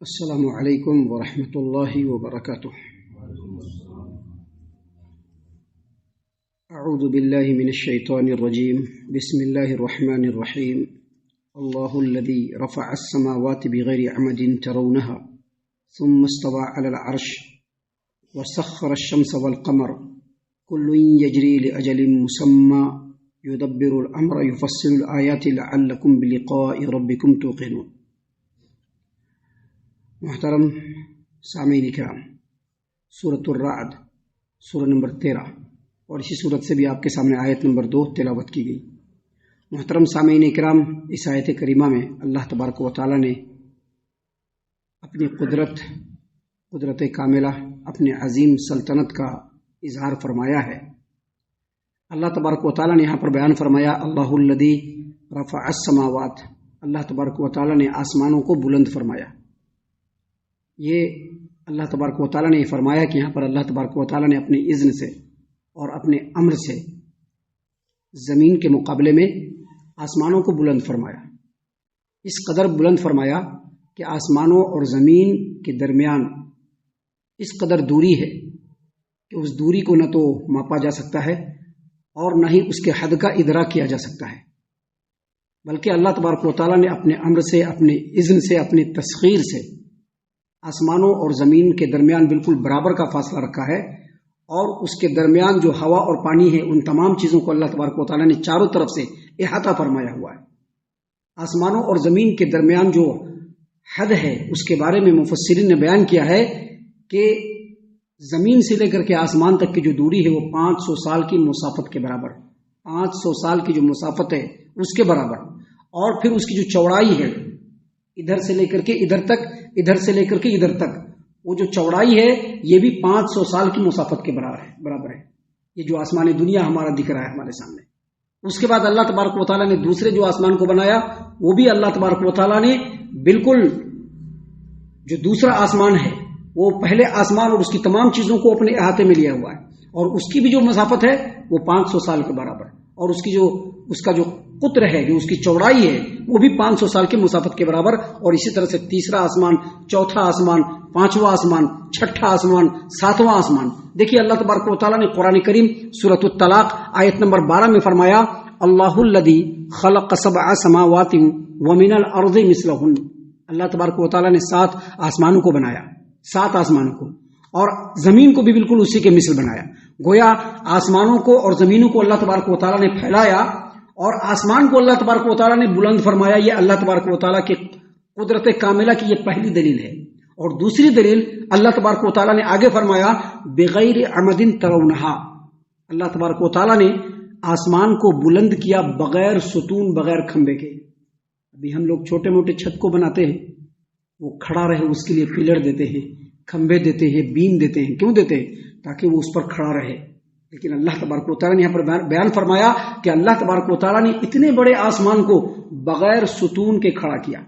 السلام علیکم ورحمۃ اللہ وبرکاتہ۔ اعوذ باللہ من الشیطان الرجیم، بسم اللہ الرحمن الرحیم۔ اللہ الذی رفع السماوات بغیر عمد ترونها ثم استوى على العرش وسخر الشمس والقمر كل يجري لأجل مسمى يدبر الامر يفصل الآیات لعلکم بلقاء ربکم توقنون۔ محترم سامعین کرام، سورۃ الرعد سورہ نمبر 13 اور اسی سورت سے بھی آپ کے سامنے آیت نمبر 2 تلاوت کی گئی۔ محترم سامعین کرام، اس آیت کریمہ میں اللہ تبارک و تعالی نے اپنی قدرت کاملہ، اپنے عظیم سلطنت کا اظہار فرمایا ہے۔ اللہ تبارک و تعالی نے یہاں پر بیان فرمایا اللہ الذی رفع السماوات، اللہ تبارک و تعالی نے آسمانوں کو بلند فرمایا۔ یہ اللہ تبارک و تعالیٰ نے یہ فرمایا کہ یہاں پر اللہ تبارک و تعالیٰ نے اپنے اذن سے اور اپنے امر سے زمین کے مقابلے میں آسمانوں کو بلند فرمایا۔ اس قدر بلند فرمایا کہ آسمانوں اور زمین کے درمیان اس قدر دوری ہے کہ اس دوری کو نہ تو ماپا جا سکتا ہے اور نہ ہی اس کے حد کا ادراک کیا جا سکتا ہے، بلکہ اللہ تبارک و تعالیٰ نے اپنے امر سے، اپنے اذن سے، اپنی تسخیر سے آسمانوں اور زمین کے درمیان بالکل برابر کا فاصلہ رکھا ہے، اور اس کے درمیان جو ہوا اور پانی ہے ان تمام چیزوں کو اللہ تبارک و تعالیٰ نے چاروں طرف سے احاطہ فرمایا ہوا ہے۔ آسمانوں اور زمین کے درمیان جو حد ہے اس کے بارے میں مفسرین نے بیان کیا ہے کہ زمین سے لے کر کے آسمان تک کی جو دوری ہے وہ 500 سال کی مسافت کے برابر، 500 سال کی جو مسافت ہے اس کے برابر، اور پھر اس کی جو چوڑائی ہے ادھر سے لے کر کے ادھر تک، ادھر سے لے کر کے ادھر تک، وہ جو چوڑائی ہے یہ بھی 500 سال کی مسافت کے برابر ہے۔ یہ جو آسمان دنیا ہمارا دکھ رہا ہے ہمارے سامنے، اس کے بعد اللہ تبارک و تعالیٰ نے دوسرے جو آسمان کو بنایا وہ بھی اللہ تبارک و تعالیٰ نے بالکل جو دوسرا آسمان ہے وہ پہلے آسمان اور اس کی تمام چیزوں کو اپنے احاطے میں لیا ہوا ہے، اور اس کی بھی جو مسافت ہے وہ 500 سال کے برابر، اور اس کا جو قطر ہے، جو اس کی چوڑائی ہے وہ بھی 500 سال کی مسافت کے برابر، اور اسی طرح سے تیسرا آسمان، چوتھا آسمان، پانچواں آسمان، چھٹا آسمان، ساتواں آسمان۔ دیکھیے اللہ تبارک و تعالیٰ نے قرآن کریم سورۃ الطلاق آیت نمبر 12 میں فرمایا اللہ الذی خلق 7 سماوات ومن الارض مثلہن۔ اللہ تبارک و تعالیٰ نے 7 آسمانوں کو بنایا، 7 آسمانوں کو، اور زمین کو بھی بالکل اسی کے مثل بنایا۔ گویا آسمانوں کو اور زمینوں کو اللہ تبارک و تعالیٰ نے پھیلایا، اور آسمان کو اللہ تبارک و تعالیٰ نے بلند فرمایا۔ یہ اللہ تبارک و تعالیٰ کی قدرت کاملہ کی یہ پہلی دلیل ہے۔ اور دوسری دلیل اللہ تبارک و تعالیٰ نے آگے فرمایا بغیر عمد ترونہا، اللہ تبارک و تعالیٰ نے آسمان کو بلند کیا بغیر ستون، بغیر کھمبے کے۔ ابھی ہم لوگ چھوٹے موٹے چھت کو بناتے ہیں، وہ کھڑا رہے اس کے لیے پلر دیتے ہیں، کھمبے دیتے ہیں، بیم دیتے ہیں۔ کیوں دیتے ہیں؟ تاکہ وہ اس پر کھڑا رہے۔ لیکن اللہ تبارک و تعالیٰ نے یہاں پر بیان فرمایا کہ اللہ تبارک و تعالیٰ نے اتنے بڑے آسمان کو بغیر ستون کے کھڑا کیا،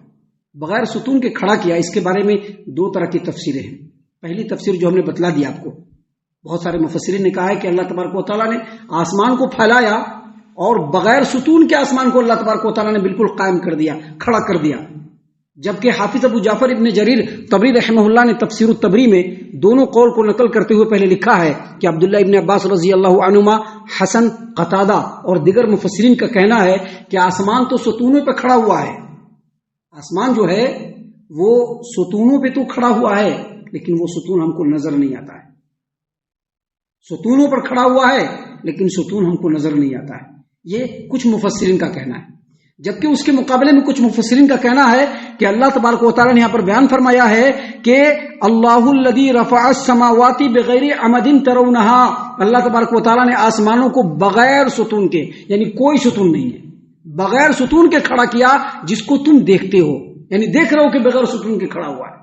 بغیر ستون کے کھڑا کیا۔ اس کے بارے میں 2 طرح کی تفسیریں ہیں۔ پہلی تفسیر جو ہم نے بتلا دی آپ کو، بہت سارے مفسرین نے کہا ہے کہ اللہ تبارک و تعالیٰ نے آسمان کو پھیلایا اور بغیر ستون کے آسمان کو اللہ تبارک و تعالیٰ نے بالکل قائم کر دیا، کھڑا کر دیا۔ جبکہ حافظ ابو جعفر ابن جریر طبری رحمہ اللہ نے تفسیر الطبری میں دونوں قول کو نقل کرتے ہوئے پہلے لکھا ہے کہ عبداللہ ابن عباس رضی اللہ عنہما، حسن، قتادہ اور دیگر مفسرین کا کہنا ہے کہ آسمان تو ستونوں پہ کھڑا ہوا ہے، آسمان جو ہے وہ ستونوں پہ تو کھڑا ہوا ہے، لیکن وہ ستون ہم کو نظر نہیں آتا ہے۔ ستونوں پر کھڑا ہوا ہے لیکن ستون ہم کو نظر نہیں آتا ہے، یہ کچھ مفسرین کا کہنا ہے۔ جبکہ اس کے مقابلے میں کچھ مفسرین کا کہنا ہے کہ اللہ تبارک و تعالیٰ نے یہاں پر بیان فرمایا ہے کہ اللہ الذی رفع السماوات بغیر عمد ترونہا، اللہ تبارک و تعالیٰ نے آسمانوں کو بغیر ستون کے، یعنی کوئی ستون نہیں ہے، بغیر ستون کے کھڑا کیا، جس کو تم دیکھتے ہو، یعنی دیکھ رہے ہو کہ بغیر ستون کے کھڑا ہوا ہے۔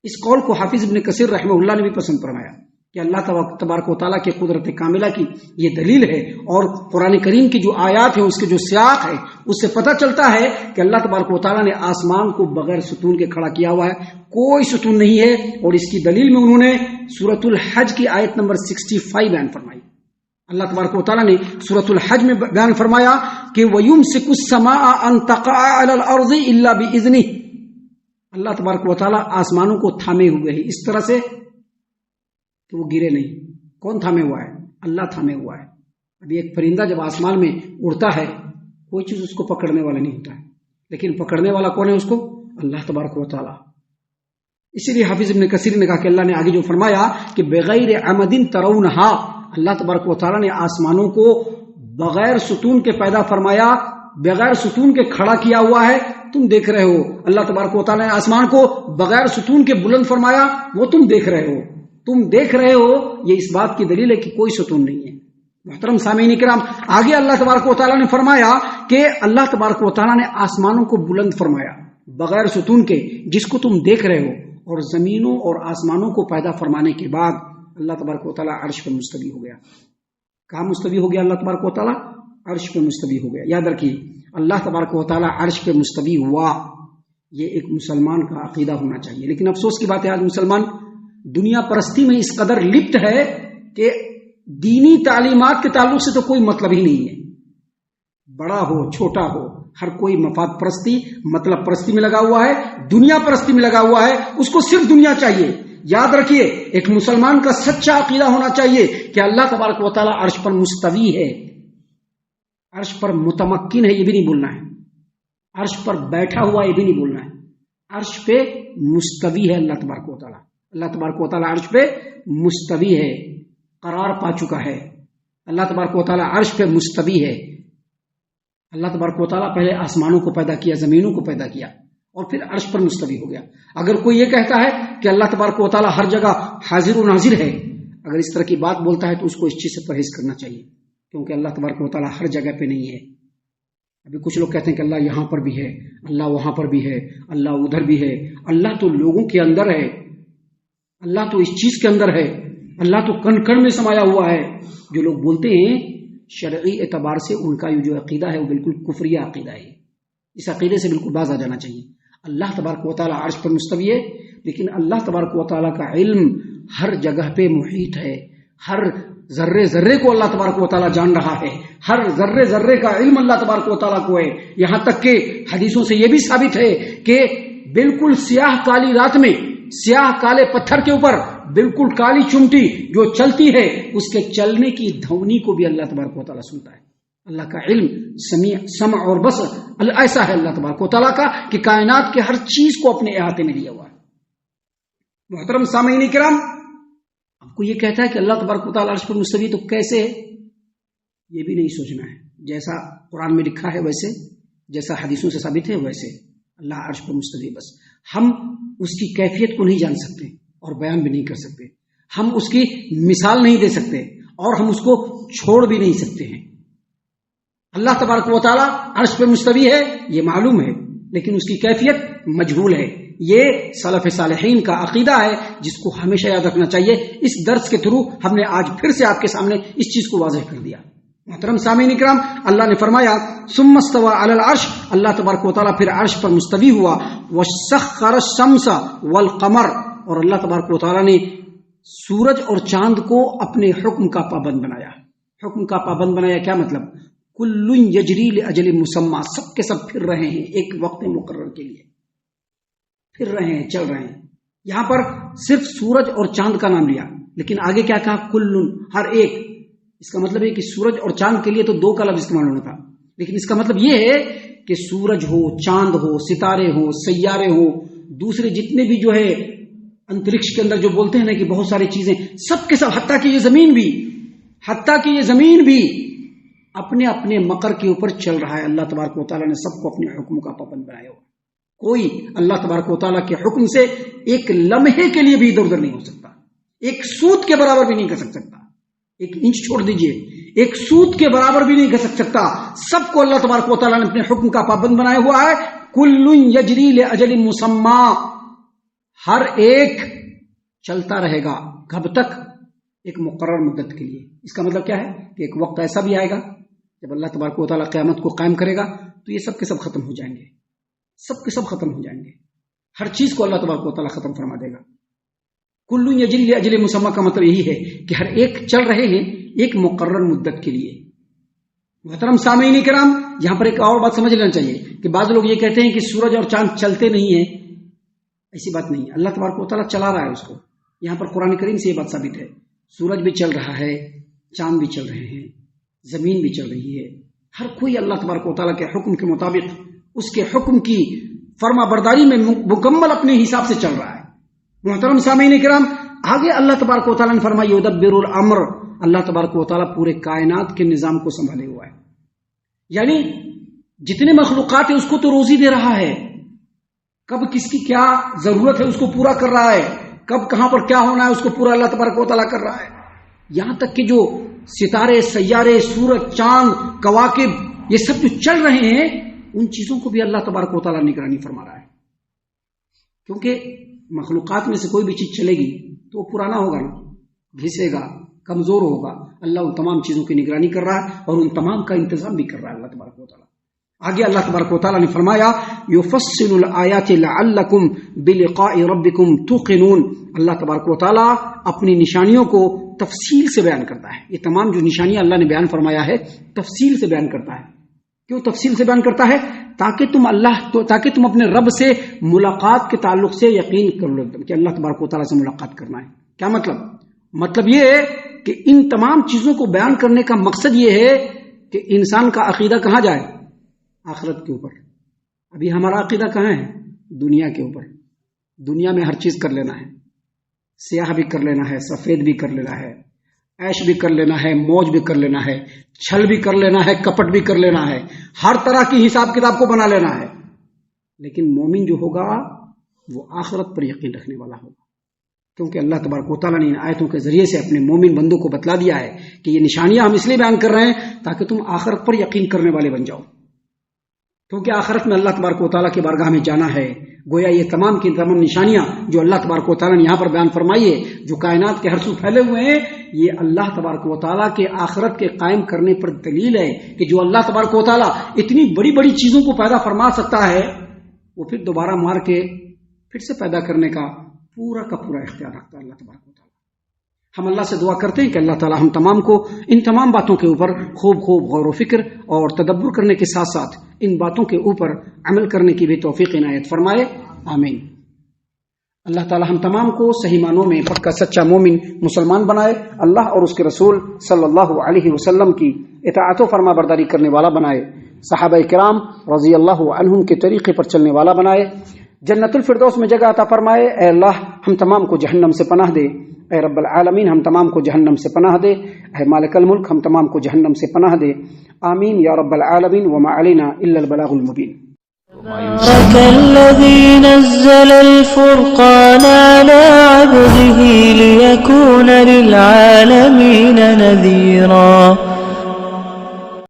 اس قول کو حافظ ابن کثیر رحمہ اللہ نے بھی پسند فرمایا کہ اللہ تبارک و تعالیٰ کی قدرت کاملہ کی یہ دلیل ہے، اور قرآن کریم کی جو آیات ہیں اس کے جو سیاق ہے اس سے پتہ چلتا ہے کہ اللہ تبارک و تعالیٰ نے آسمان کو بغیر ستون کے کھڑا کیا ہوا ہے، کوئی ستون نہیں ہے۔ اور اس کی دلیل میں انہوں نے سورۃ الحج کی آیت نمبر 65 بیان فرمائی۔ اللہ تبارک و تعالیٰ نے سورۃ الحج میں بیان فرمایا کہ وَيُمْسِكُ السَّمَاءَ أَن تَقَعَ عَلَى الْأَرْضِ إِلَّا بِإِذْنِهِ، اللہ تبارک و تعالیٰ آسمانوں کو تھامے ہوئے ہے اس طرح سے کہ وہ گرے نہیں. کون تھامے ہوا ہے؟ اللہ تھامے ہوا ہے. ابھی ایک پرندہ جب آسمان میں اڑتا ہے کوئی چیز اس کو پکڑنے والا نہیں ہوتا ہے، لیکن پکڑنے والا کون ہے اس کو؟ اللہ تبارک و تعالیٰ. اسی لیے حافظ ابن کثیر نے کہا کہ اللہ نے آگے جو فرمایا کہ بغیر عمد ترونہا، اللہ تبارک و تعالیٰ نے آسمانوں کو بغیر ستون کے پیدا فرمایا، بغیر ستون کے کھڑا کیا ہوا ہے. تم دیکھ رہے ہو اللہ تبارک و تعالیٰ نے آسمان کو بغیر ستون کے بلند فرمایا، وہ تم دیکھ رہے ہو. تم دیکھ رہے ہو، یہ اس بات کی دلیل ہے کہ کوئی ستون نہیں ہے. محترم سامعین کرام، آگے اللہ تبارک و تعالیٰ نے فرمایا کہ اللہ تبارک و تعالیٰ نے آسمانوں کو بلند فرمایا بغیر ستون کے، جس کو تم دیکھ رہے ہو. اور زمینوں اور آسمانوں کو پیدا فرمانے کے بعد اللہ تبارک و تعالیٰ عرش پہ مستوی ہو گیا. کہاں مستوی ہو گیا اللہ تبارک و تعالیٰ؟ عرش پہ مستوی ہو گیا. یاد رکھیے، اللہ تبارک و تعالیٰ عرش پہ مستوی ہوا، یہ ایک مسلمان کا عقیدہ ہونا چاہیے. لیکن افسوس کی بات ہے آج مسلمان دنیا پرستی میں اس قدر لپت ہے کہ دینی تعلیمات کے تعلق سے تو کوئی مطلب ہی نہیں ہے. بڑا ہو چھوٹا ہو، ہر کوئی مفاد پرستی، مطلب پرستی میں لگا ہوا ہے، دنیا پرستی میں لگا ہوا ہے. اس کو صرف دنیا چاہیے. یاد رکھیے، ایک مسلمان کا سچا عقیدہ ہونا چاہیے کہ اللہ تبارک و تعالیٰ عرش پر مستوی ہے، عرش پر متمکن ہے، یہ بھی نہیں بولنا ہے. عرش پر بیٹھا ہوا یہ بھی نہیں بولنا ہے. عرش پہ مستوی ہے اللہ تبارک و تعالیٰ. اللہ تبارک و تعالیٰ عرش پہ مستوی ہے، قرار پا چکا ہے. اللہ تبارک و تعالیٰ عرش پہ مستوی ہے. اللہ تبارک و تعالیٰ پہلے آسمانوں کو پیدا کیا، زمینوں کو پیدا کیا، اور پھر عرش پر مستوی ہو گیا. اگر کوئی یہ کہتا ہے کہ اللہ تبارک و تعالیٰ ہر جگہ حاضر و ناظر ہے، اگر اس طرح کی بات بولتا ہے تو اس کو اس چیز سے پرہیز کرنا چاہیے، کیونکہ اللہ تبارک و تعالیٰ ہر جگہ پہ نہیں ہے. ابھی کچھ لوگ کہتے ہیں کہ اللہ یہاں پر بھی ہے، اللہ وہاں پر بھی ہے، اللہ ادھر بھی ہے. اللہ تو لوگوں کے اندر ہے، اللہ تو اس چیز کے اندر ہے، اللہ تو کن کن میں سمایا ہوا ہے. جو لوگ بولتے ہیں شرعی اعتبار سے ان کا یہ جو عقیدہ ہے وہ بالکل کفریہ عقیدہ ہے. اس عقیدے سے بالکل باز آ جانا چاہیے. اللہ تبارک و تعالیٰ عرش پر مستوی ہے، لیکن اللہ تبارک و تعالیٰ کا علم ہر جگہ پہ محیط ہے. ہر ذرے ذرے کو اللہ تبارک و تعالیٰ جان رہا ہے. ہر ذرے ذرے کا علم اللہ تبارک و تعالیٰ کو ہے. یہاں تک کہ حدیثوں سے یہ بھی ثابت ہے کہ بالکل سیاہ کالی رات میں سیاہ کالے پتھر کے اوپر بالکل کالی چمٹی جو چلتی ہے، اس کے چلنے کی دھونی کو بھی اللہ تبارک و تعالیٰ سنتا ہے. اللہ کا علم سمع اور بصر ایسا ہے اللہ تبارک و تعالیٰ کا کہ کائنات کے ہر چیز کو اپنے احاطے میں لیا ہوا ہے. محترم سامعین کرام، آپ کو یہ کہتا ہے کہ اللہ تبارک و تعالیٰ عرش پر مستوی، تو کیسے ہے یہ بھی نہیں سوچنا ہے. جیسا قرآن میں لکھا ہے ویسے، جیسا حدیثوں سے ثابت ہے ویسے اللہ عرش پر مستوی. بس ہم اس کی کیفیت کو نہیں جان سکتے اور بیان بھی نہیں کر سکتے. ہم اس کی مثال نہیں دے سکتے اور ہم اس کو چھوڑ بھی نہیں سکتے ہیں. اللہ تبارک و تعالیٰ عرش پہ مستوی ہے یہ معلوم ہے، لیکن اس کی کیفیت مجہول ہے. یہ سلف صالحین کا عقیدہ ہے جس کو ہمیشہ یاد رکھنا چاہیے. اس درس کے تھرو ہم نے آج پھر سے آپ کے سامنے اس چیز کو واضح کر دیا. محترم سامعین کرام، اللہ نے فرمایا ثم استوى على العرش، اللہ تبارک و تعالیٰ پھر عرش پر مستوی ہوا. وسخر الشمس والقمر، اور اللہ تبارک و تعالیٰ نے سورج اور چاند کو اپنے حکم کا پابند بنایا. حکم کا پابند بنایا کیا مطلب؟ کل یجری لاجل مسمى، سب کے سب پھر رہے ہیں ایک وقت مقرر کے لیے، پھر رہے ہیں، چل رہے ہیں. یہاں پر صرف سورج اور چاند کا نام لیا، لیکن آگے کیا کہا؟ کل، ہر ایک. اس کا مطلب ہے کہ سورج اور چاند کے لیے تو دو کا لفظ استعمال ہونا تھا، لیکن اس کا مطلب یہ ہے کہ سورج ہو، چاند ہو، ستارے ہو، سیارے ہو، دوسرے جتنے بھی جو ہے انترکش کے اندر جو بولتے ہیں نا کہ بہت ساری چیزیں، سب کے سب، حتیٰ کہ یہ زمین بھی اپنے اپنے مقر کے اوپر چل رہا ہے. اللہ تبارک و تعالیٰ نے سب کو اپنے حکم کا پابند بنایا ہوا. کوئی اللہ تبارک و تعالیٰ کے حکم سے ایک لمحے کے لیے بھی ادھر ادھر نہیں ہو سکتا، ایک سوت کے برابر بھی نہیں کر سکتا. ایک انچ چھوڑ دیجئے، ایک سوت کے برابر بھی نہیں کر سکتا. سب کو اللہ تبارک و تعالیٰ نے اپنے حکم کا پابند بنایا ہوا ہے. کل یجری لاجل مسمى، ہر ایک چلتا رہے گا کب تک؟ ایک مقرر مدت کے لیے. اس کا مطلب کیا ہے کہ ایک وقت ایسا بھی آئے گا جب اللہ تبارک و تعالیٰ قیامت کو قائم کرے گا تو یہ سب کے سب ختم ہو جائیں گے، سب کے سب ختم ہو جائیں گے. ہر چیز کو اللہ تبارک و تعالیٰ ختم فرما دے گا. کل یجری لاجل مسمى کا مطلب یہی ہے کہ ہر ایک چل رہے ہیں ایک مقرر مدت کے لیے. محترم سامعین کرام، یہاں پر ایک اور بات سمجھ لینا چاہیے کہ بعض لوگ یہ کہتے ہیں کہ سورج اور چاند چلتے نہیں ہیں. ایسی بات نہیں. اللہ تبارک و تعالیٰ چلا رہا ہے اس کو. یہاں پر قرآن کریم سے یہ بات ثابت ہے. سورج بھی چل رہا ہے, چاند بھی چل رہے ہیں, زمین بھی چل رہی ہے. ہر کوئی اللہ تبارک و تعالیٰ کے حکم کے مطابق اس کے حکم کی فرما برداری میں مکمل اپنے حساب سے چل رہا ہے. محترم سامعین کرام, آگے اللہ تبارک و تعالیٰ نے فرمایا یدبر الامر, اللہ تبارک و تعالیٰ پورے کائنات کے نظام کو سنبھالے ہوا ہے. یعنی جتنے مخلوقات ہیں اس کو تو روزی دے رہا ہے, کب کس کی کیا ضرورت ہے اس کو پورا کر رہا ہے, کب کہاں پر کیا ہونا ہے اس کو پورا اللہ تبارک و تعالیٰ کر رہا ہے. یہاں تک کہ جو ستارے, سیارے, سورج, چاند, کواکب یہ سب جو چل رہے ہیں ان چیزوں کو بھی اللہ تبارک و تعالیٰ نگرانی فرما رہا ہے. کیونکہ مخلوقات میں سے کوئی بھی چیز چلے گی تو وہ پرانا ہوگا نا, گھسے گا, کمزور ہوگا. اللہ ان تمام چیزوں کی نگرانی کر رہا ہے اور ان تمام کا انتظام بھی کر رہا ہے اللہ تبارک و تعالیٰ. آگے اللہ تبارک و تعالیٰ نے فرمایا یفصل الآیات لعلکم بلقاء ربکم توقنون, اللہ تبارک و تعالیٰ اپنی نشانیوں کو تفصیل سے بیان کرتا ہے. یہ تمام جو نشانیاں اللہ نے بیان فرمایا ہے تفصیل سے بیان کرتا ہے. کیوں تفصیل سے بیان کرتا ہے؟ تاکہ تم اپنے رب سے ملاقات کے تعلق سے یقین کر لو کہ اللہ تبارک و تعالیٰ سے ملاقات کرنا ہے. کیا مطلب یہ ہے کہ ان تمام چیزوں کو بیان کرنے کا مقصد یہ ہے کہ انسان کا عقیدہ کہاں جائے؟ آخرت کے اوپر. ابھی ہمارا عقیدہ کہاں ہے؟ دنیا کے اوپر. دنیا میں ہر چیز کر لینا ہے, سیاہ بھی کر لینا ہے, سفید بھی کر لینا ہے, عیش بھی کر لینا ہے, موج بھی کر لینا ہے, چھل بھی کر لینا ہے, کپٹ بھی کر لینا ہے, ہر طرح کی حساب کتاب کو بنا لینا ہے. لیکن مومن جو ہوگا وہ آخرت پر یقین رکھنے والا ہوگا, کیونکہ اللہ تبارک و تعالیٰ نے ان آیتوں کے ذریعے سے اپنے مومن بندوں کو بتلا دیا ہے کہ یہ نشانیاں ہم اس لیے بیان کر رہے ہیں تاکہ تم آخرت پر یقین کرنے والے بن جاؤ. کیونکہ آخرت میں اللہ تبارک و تعالیٰ کی بارگاہ میں جانا ہے. گویا یہ تمام کی تمام نشانیاں جو اللہ تبارک و تعالیٰ نے یہاں پر بیان فرمائی ہے, جو کائنات کے ہر سو پھیلے ہوئے ہیں, یہ اللہ تبارک و تعالیٰ کے آخرت کے قائم کرنے پر دلیل ہے کہ جو اللہ تبارک و تعالیٰ اتنی بڑی بڑی چیزوں کو پیدا فرما سکتا ہے وہ پھر دوبارہ مار کے پھر سے پیدا کرنے کا پورا اختیار رکھتا ہے اللہ تبارک و تعالیٰ. ہم اللہ سے دعا کرتے ہیں کہ اللہ تعالیٰ ہم تمام کو ان تمام باتوں کے اوپر خوب غور و فکر اور تدبر کرنے کے ساتھ ساتھ ان باتوں کے اوپر عمل کرنے کی بھی توفیق عنایت فرمائے. آمین. اللہ تعالیٰ ہم تمام کو صحیح معنوں میں پکا سچا مومن مسلمان بنائے. اللہ اور اس کے رسول صلی اللہ علیہ وسلم کی اطاعت و فرما برداری کرنے والا بنائے. صحابہ کرام رضی اللہ عنہم کے طریقے پر چلنے والا بنائے. جنت الفردوس میں جگہ عطا فرمائے. اے اللہ ہم تمام کو جہنم سے پناہ دے. اے رب العالمین ہم تمام کو جہنم سے پناہ دے. اے مالک الملک ہم تمام کو جہنم سے پناہ دے. آمین یا رب العالمین. وما علینا الا البلاغ المبین. تبارك الذي نزل الفرقان على عبده ليكون للعالمين نذيرا.